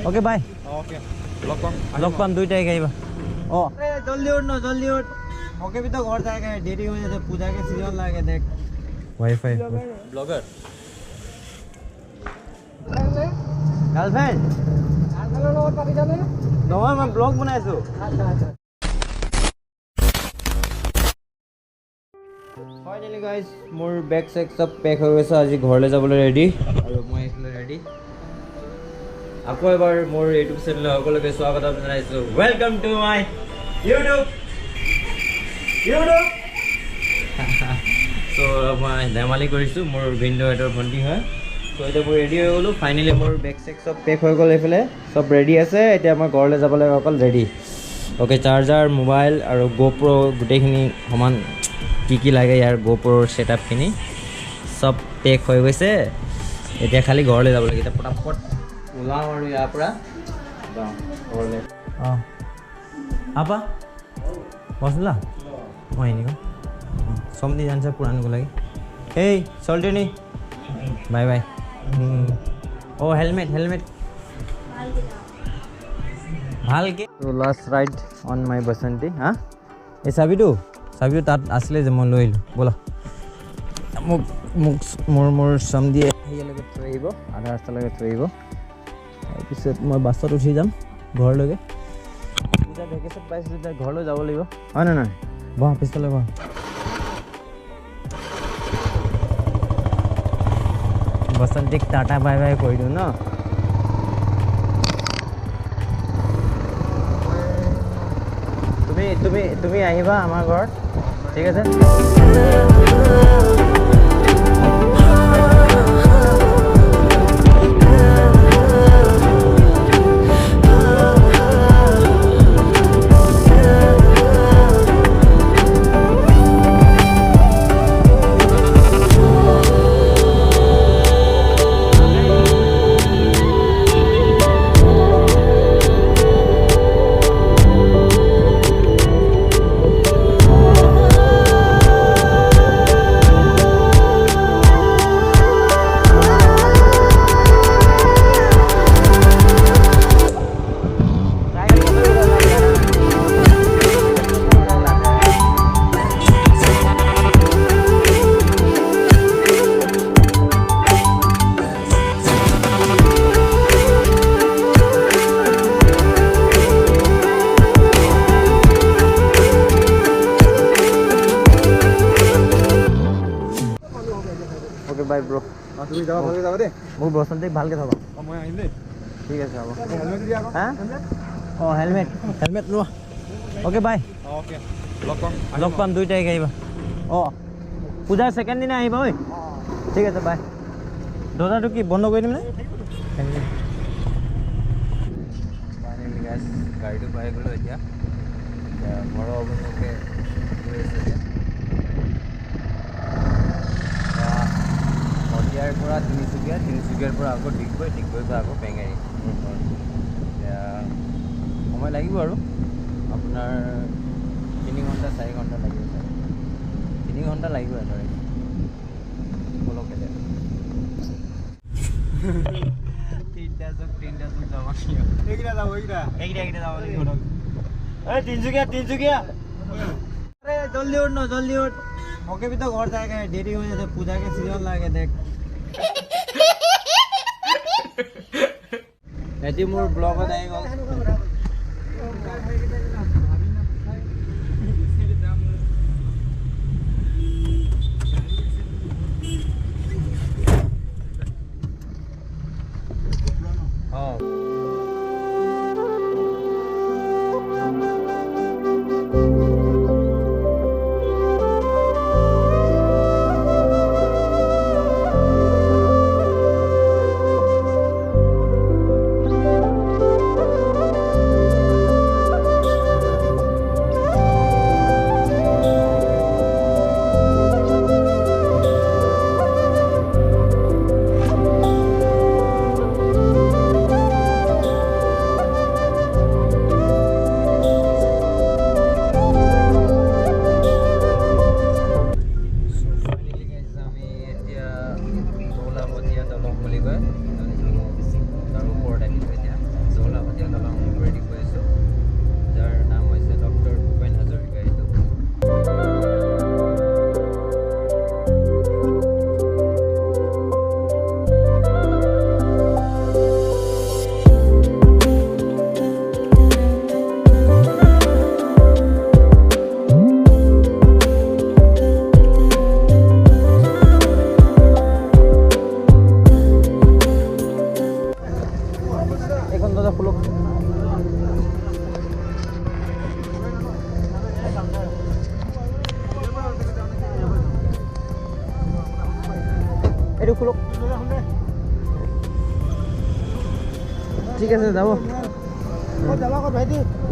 Okay bye okay लग palm 2 तारिख आइबा ओ जल्दी उठ न जल्दी उठ ओके भी तो घर जाएगा देरी हो जाए पूजा के सीजन लागे देख वाईफाई ब्लॉगर गर्लफ्रेंड নহয় मैं ब्लॉग बनाइছো फाइनली गाइस मोर बैग सेक सब पैक हो গৈছে আজি ঘৰলৈ যাবলৈ ৰেডি আৰু মই এইফালে ৰেডি আকৌ এবাৰ মোৰ ইউটিউব চেনেললৈ সকলোকে স্বাগতম জনাইছো welcome to my YouTube so মই ধেমালি কৰিছো মোৰ ভিডিও এটাৰ বন্দি হয় সো এটা মই ৰেডি হৈ গলো ফাইনালি মোৰ বেগ চেক সব পেক হৈ গল এইফালে সব ৰেডি আছে এতিয়া মই ঘৰলৈ যাবলৈ অকল ৰেডি ওকে চাৰ্জাৰ মোবাইল আৰু GoPro গুটেখিনি সমান কি লাগে ইয়াৰ GoPro সেটআপ খিনি সব পেক হৈ গৈছে এতিয়া খালি ঘৰলৈ যাব লাগে এটা পটাপট ওলাও আৰু ইয়াৰ পৰা যাও ঘৰলৈ apa বসলা মই নিও সমদি জানছে পুরান গো লাগে এই চলতে নি বাই বাই ও হেলমেট ভালকে তো লাস্ট রাইড অন মাই বসন্তি হ্যাঁ এই চাবিটো তাত আসলে যে মই লৈলো বলা মোৰ সমদি আহিলে থৈ আহিব আধা ৰাস্তালৈকে থৈ আহিব তাৰপিছত মই বাছত উঠি যাম ঘৰলৈকে পূজা ভেকেশ্যন পাইছোঁ এতিয়া ঘৰলৈ যাব লাগিব হয় নে নহয় বহ পিছফালে বহ বসন্তিক টাটা বাই বাই কৰি দিওঁ ন তুমি আহিবা আমাৰ ঘৰত ঠিক আছে বাই ব্ৰো তুমি যাবা ভালকে যাবা দে মোৰ বসন্তিক ভালকে থবা মই আহিম দে ঠিক আছে হ'ব হেলমেট দিয়া আকৌ হ্যাঁ হেলমেট লোৱা ওকে বাই ওকে লগ পাম 2 তাৰিখ আহিবা পূজাৰ সেকেন্ড দিনা আহিবা ঐ ঠিক আছে বাই দৰ্জাটো কি বন্ধ কৰি দিম নে ফাইনালি গাইস গাড়ীটো পাই গলো এতিয়া বড় অভিনকে গৈ আছে ইয়াৰ পৰা তিনিচুকীয়াৰ পৰা আকৌ ডিগবৈৰ পৰা আকৌ বেঙেৰী সময় লাগিব আৰু আপোনাৰ 3 ঘণ্টা 4 ঘণ্টা লাগিব 3 ঘণ্টা লাগিব আৰু বলক এতিয়া তিনটা চুক যাব এইকেইটা যাব এই তিনিচুকীয়া अरे जल्दी उठ ओके भी तो घर जाएगा देरी हो जाए पूजा के सीजन लागे देख एटी मोर ब्लॉगत आइ गल দরজা খুলো এইটো খুলো ঠিক আছে যাব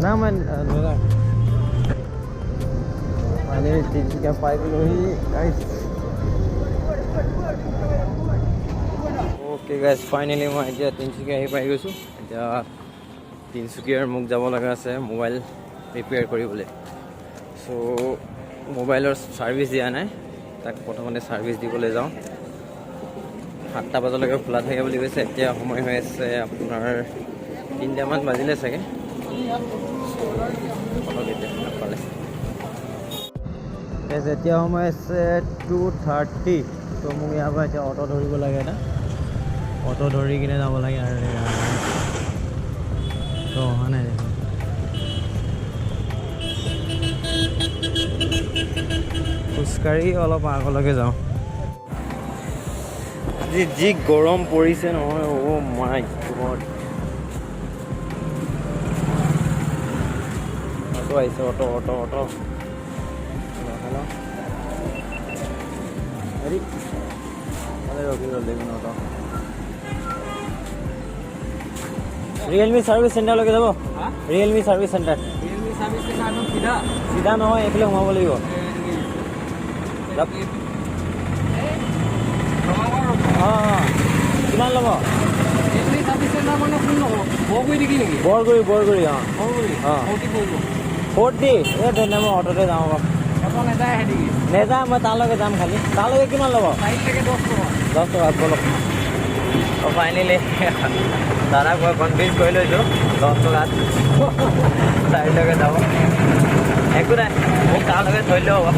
না মই নাযাওঁ মানে তিনিচুকীয়া পাই গ'লোহি গাইছ অ'কে গাইছ ফাইনেলি মই এতিয়া তিনিচুকীয়া আহি পাই গৈছোঁ এতিয়া তিনিচুকীয়াৰ মোক যাব লগা আছে মোবাইল ৰিপেয়াৰ কৰিবলৈ চ' মোবাইলৰ ছাৰ্ভিচ দিয়া নাই তাক প্ৰথমতে ছাৰ্ভিচ দিবলৈ যাওঁ 7টা বজালৈকে খোলা থাকে বুলি কৈছে এতিয়া সময় হৈ আছে আপোনাৰ 3টামান বাজিলে চাগে এতিয়া সময় আছে 2:30 তো মোক ইয়াৰ পৰা এতিয়া অটো ধৰিব লাগে এটা অটো ধৰি কিনে যাব লাগে আৰু তো অহা নাই দেখোন খোজকাঢ়ি অলপ আগলৈকে যাওঁ আজি যি গৰম পৰিছে নহয় অ' মাই গড অটো আহিছে অটো হেৰি ৰখি ৰ'লে অটো ৰিয়েলমি ছাৰ্ভিচ চেণ্টাৰলৈকে যাব ৰিয়েলমি ছাৰ্ভিচ চেণ্টাৰ চিধা নহয় এইফালে সোমাব লাগিব অঁ কিমান ল'ব বৰগুৰি অঁ 40 এই তেনে মই অটোতে যাওঁ বাৰু নেযায় মই তালৈকে যাম খালি তালৈকে কিমান ল'ব 10 টকা বলক ফাইনেলি দাদাক মই কনভিন্স কৰি লৈছোঁ 10 টকাত চাৰিলৈকে যাব একো নাই মোক তালৈকে থৈ দিলেও হ'ব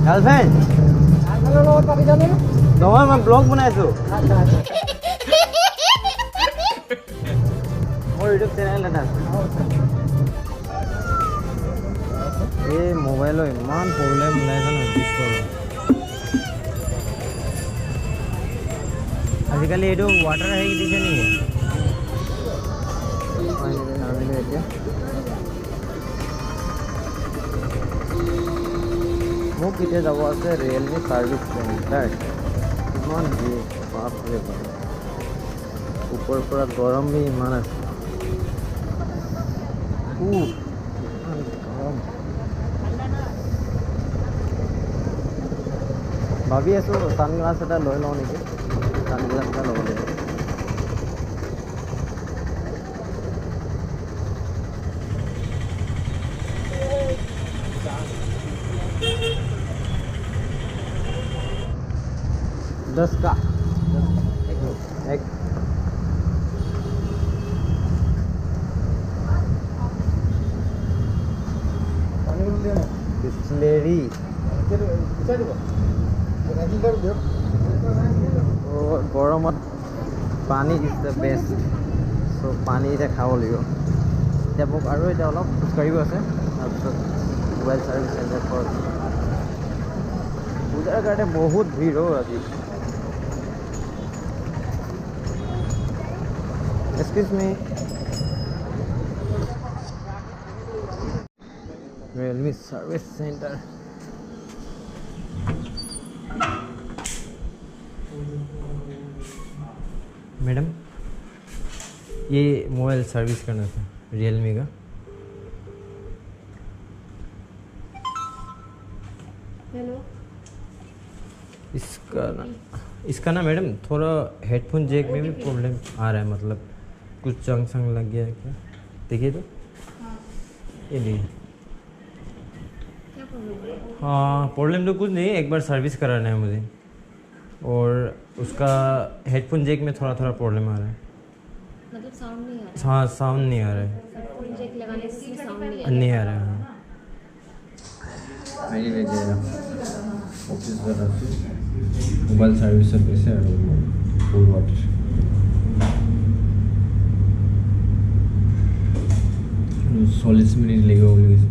গাৰ্লফ্ৰেণ্ড নহয় মই ব্লগ বনাইছোঁ মোৰ ইউটিউব চেনেল এটা আছে এই মোবাইলৰ ইমান প্ৰব্লেম ওলাইছে ন আজিকালি এইটো ৱাটাৰ হেৰি দিছে নেকি এতিয়া মোক কেতিয়া যাব আছে ৰিয়েলমি ছাৰ্ভিচ চেণ্টাৰ ইমান দিয়ে বাপৰে বাপ ওপৰৰ পৰা গৰম ইমান আছে ইমান গৰম ভাবি আছোঁ ছানগ্লাছ এটা লৈ লওঁ নেকি ছানগ্লাছ এটা ল'ব লাগিব दस का एक बिस्लेरी गरमत पानी इज द बेस्ट सो पानी এতিয়া খাব লাগিব এতিয়া মোক আৰু এতিয়া অলপ খোজকাঢ়িব আছে তাৰপিছত মোবাইল ছাৰ্ভিচ চেণ্টাৰ পূজাৰ কাৰণে বহুত ভিৰ হয় আজি Excuse me. Realme Service Center. Madam ये मोबाइल सर्विस करना था रियलमी का हेलो इसका ना मैडम थोड़ा हेडफोन जैक में भी प्रॉब्लम आ रहा है मतलब कुछ जंग संग लग गया है क्या देखिए तो ये नहीं हाँ प्रॉब्लम तो कुछ नहीं एक बार सर्विस कराना है मुझे और उसका हेडफोन जैक में थोड़ा प्रॉब्लम आ रहा है मतलब साउंड नहीं आ रहा हाँ साउंड नहीं आ रहा है हेडफोन जैक लगाने से साउंड नहीं आ रहा है हाँ ऑफिस मोबाइल सर्विस আছে আৰু ফুল ৱাটাৰ 40 মিনিট লাগিব বুলি কৈছে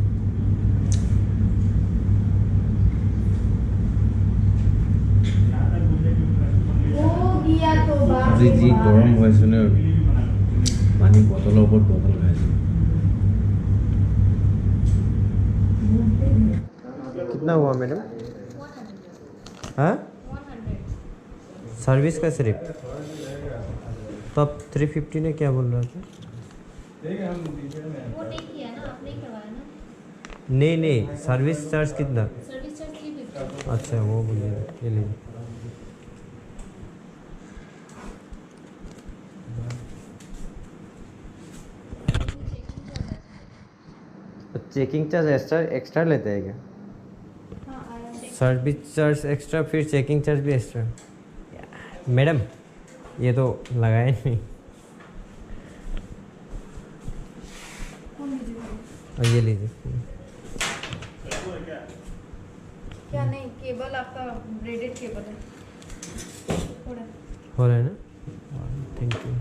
আজি যি গৰম হৈছে নে পানী বটলৰ ওপৰত বটল খাইছোঁ। कितना हुआ मैडम? 100 हाँ 100 सर्विस का सिर्फ तो अब 350 ने क्या बोल रहा था? वो नहीं किया ना, आपने ही करवाया ना। नहीं नहीं सर्विस चार्ज कितना? Service charge 350। अच्छा वो बोलिए ये लीजिए। चेकिंग चार्ज एक्स्ट्रा लेते हैं क्या? हाँ आया। सर्विस चार्ज एक्स्ट्रा फिर चेकिंग चार्ज भी एक्स्ट्रा। मैडम ये तो लगाए नहीं। ये लीजिए। क्या नहीं, केबल आपका ब्रेडेड केबल है। हो रहा है ना? Thank you.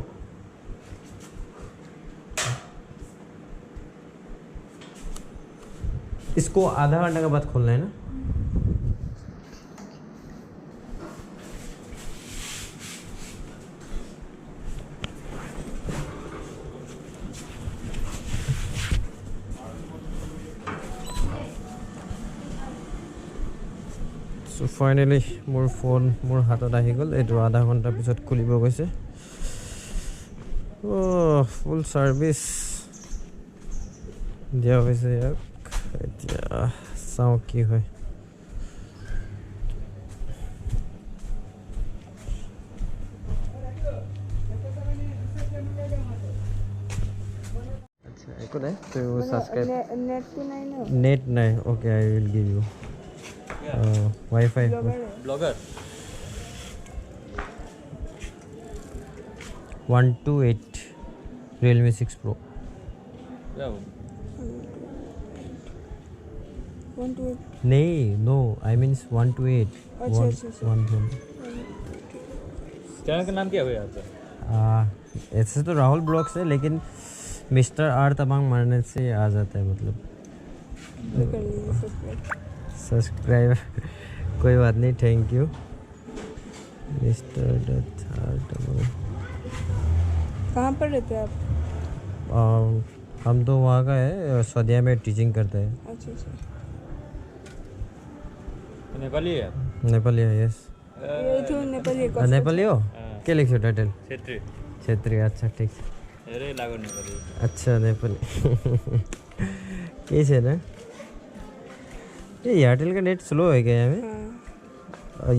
इसको आधा घंटा के बाद खोलना है ना? सो फाइनेली मोर फोन मोर हाथत आহি গ'ল। এইটো আধা ঘণ্টাৰ পিছত খুলিব গৈছে। ফুল সার্ভিস দিয়া হৈছে ইয়াক। এতিয়া চাওঁ কি হয়। আচ্ছা একো নাই তো সাবস্ক্রাইব নেট নাই। Okay I will give you WiFi blogger 128 Realme 6 Pro। नहीं नो आई मीन्स 128। चैनल का नाम क्या हुआ आपका? ऐसे तो राहुल ब्लॉग्स है लेकिन मिस्टर आर तमांग मारने से आ जाता है मतलब सब्सक्राइब। कोई बात नहीं थैंक यू मिस्टर। कहाँ पर रहते हैं आप? हम तो वहाँ का है सौदिया में टीचिंग करते हैं। अच्छा अच्छा। नेपाली है? नेपाली है यस। ये तो नेपाली नेपाली हो के लिखो टाइटल? क्षेत्री। क्षेत्री अच्छा ठीक छ। अरे लागो नेपाली। अच्छा नेपाली के छैन। ये एयरटेल का नेट स्लो है क्या यहाँ में?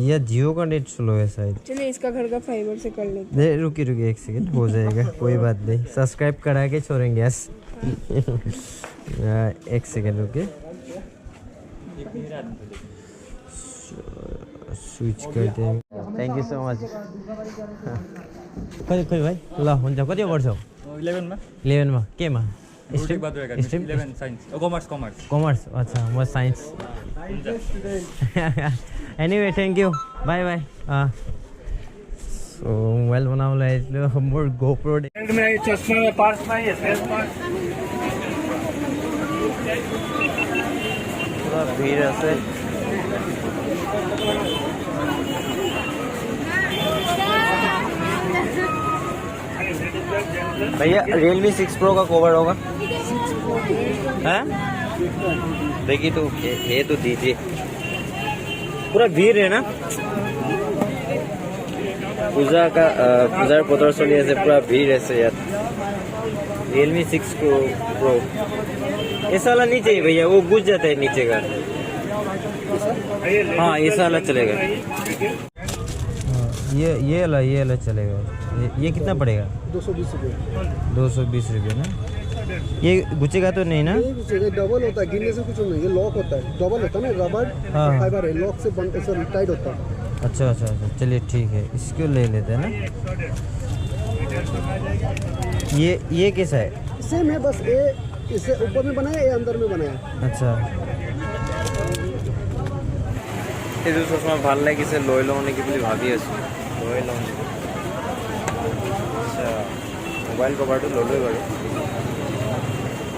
या जियो का नेट स्लो है शायद। चलिए इसका घर का फाइबर से कर लेते नहीं रुकिए रुकिए एक सेकंड हो जाएगा कोई बात नहीं। सब्सक्राइब करा के छोड़ेंगे यस। एक सेकंड रुकिए स्विच करते हैं। Thank you so much. खोइ खोइ भाइ ल हुन्छ कति पढ्छौ? 11 में 11 मा केमा? स्ट्रीम बात रहेगा। 11 साइंस कॉमर्स। कॉमर्स अच्छा म science. Anyway thank you bye bye. So mobile बनाउला आइलो मोर गोप्रो में चश्मा में पार्स नहीं है फेस पार्स। पूरा भीड़ আছে। भैया Realme 6 Pro का कवर होगा? हैं? देखिए तो ये तो दीजिए। पूरा भीड़ है ना? पूजार बतर चली আছে पूरा भीड़ আছে यार। Realme 6 Pro ऐसा वाला नहीं चाहिए भैया वो बुझ जाता है नीचे का। हाँ ऐसा वाला चलेगा। ये वाला चलेगा। ये कितना पड़ेगा? 220 रुपये। 220 रुपये ना? ये गुचेगा तो नहीं ना? ये डबल होता है, गिरने से कुछ नहीं, ये लॉक होता है, डबल होता है ना, रबर हाँ। फाइबर है, लॉक से बंद ऐसा टाइट होता है। अच्छा अच्छा अच्छा चलिए ठीक है इसको ले लेते हैं ना। ये कैसा है? सेम है बस ये इससे ऊपर में बनाया ये अंदर में बनाया। अच्छा এইটো চশমা ভাল লাগিছে লৈ লওঁ নেকি বুলি ভাবি আছোঁ। লৈ লওঁ আচ্ছা মোবাইল কভাৰটো ল'লোৱে বাৰু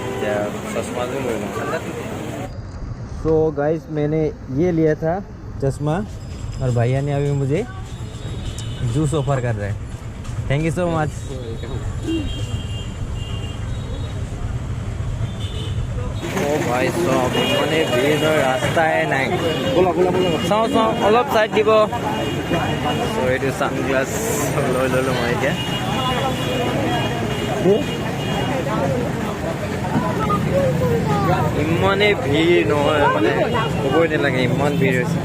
এতিয়া চশমাটো লৈ লওঁ। सो गाइस मैंने ये लिया था चश्मा और भैया ने अभी मुझे जूस ऑफर कर रहे हैं। Thank you so much. Oh भाई साहब इमने भीड़ रास्ता है नहीं चाओ अलग साइड দিব so এটো সানগ্লাস লৈ ললো মই এতিয়া ইমানে ভিড় নহয় মানে ক'বই নালাগে ইমান ভিড় হৈছে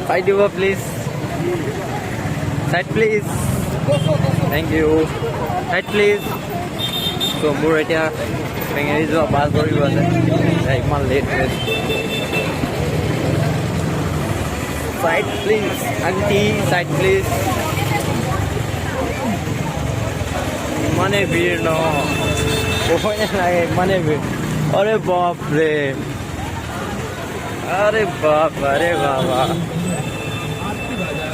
সাইড দিব please side please thank you side please তো মোৰ এতিয়া বেঙেৰি যোৱা বাছ ধৰিব আছে ইমান লেট হৈ আছে side please aunty side please ইমানে ভিড় ন ক'বই নালাগে ইমানে ভিড় अरे बाप रे अरे बाप अरे बाबा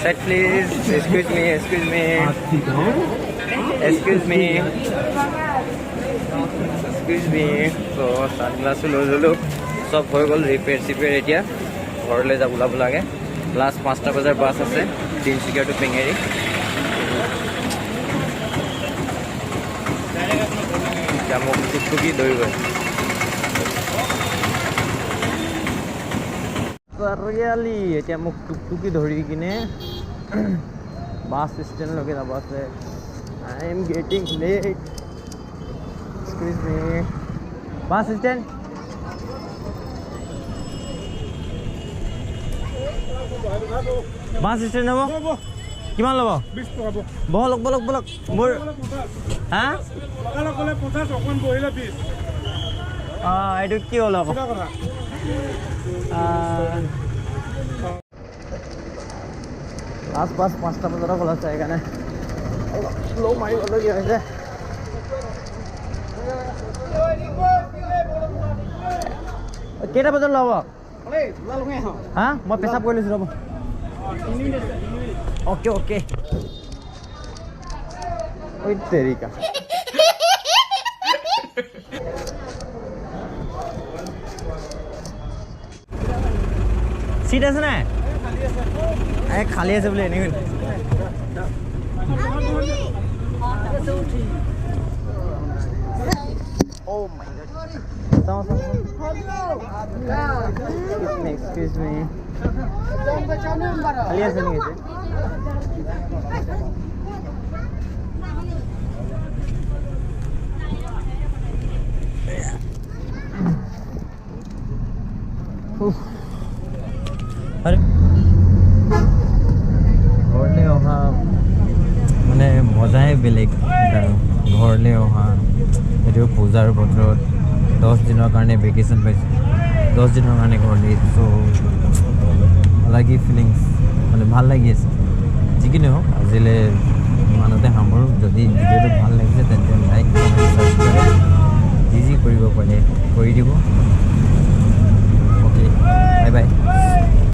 side please excuse me excuse me excuse me excuse me तो सानग्लासो লৈ ললো সব হৈ গ'ল ৰিপেয়াৰ চিপেয়াৰ এতিয়া ঘৰলৈ যাব ওলাব লাগে লাষ্ট 5টা বজাৰ বাছ আছে তিনিচুকীয়া টু পেঙেৰি এতিয়া মোক টুকটুকি দৌৰিব চাৰিআলি এতিয়া মোক টুকটুকি ধৰি কিনে বাছ ষ্টেণ্ডলৈকে যাব আছে I am getting late excuse me bus stand bus stand যাব কিমান ল'ব 20 টকা বহলক বলক বলক মোৰ হা ক'লে 50 অকমান বহিলে 20 এইটো কি হ'ল আকৌ লাষ্ট বাছ 5টা বজাত খোলা আছে সেইকাৰণে অলপ শ্ল' মাৰিবলগীয়া হৈছে কেইটা বজাত ল'ব হা মই পেচাব কৰি লৈছোঁ ৰ'ব অ'কে অ'কে ঐ তেৰিকা सीट আছে না খালি আছে বলে এনেকৈ ও মাই গড এক্সকিউজ মি খালি আছে নেকি अरे घरले अहा মানে মজাই বেলেগ ঘৰলৈ অহা এইটো পূজাৰ বতৰত 10 দিনৰ কাৰণে ভেকেশ্যন পাইছোঁ 10 দিনৰ কাৰণে ঘৰলৈ চ' লাগি ফিলিংছ মানে ভাল লাগি আছে যিকি নহওক আজিলৈ ইমানতে সামৰোঁ যদি ভিডিঅ'টো ভাল লাগিছে তেন্তে লাইক কমেণ্ট ছাবস্ক্ৰাইব যি কৰিব পাৰে কৰি দিব অ'কে বাই বাই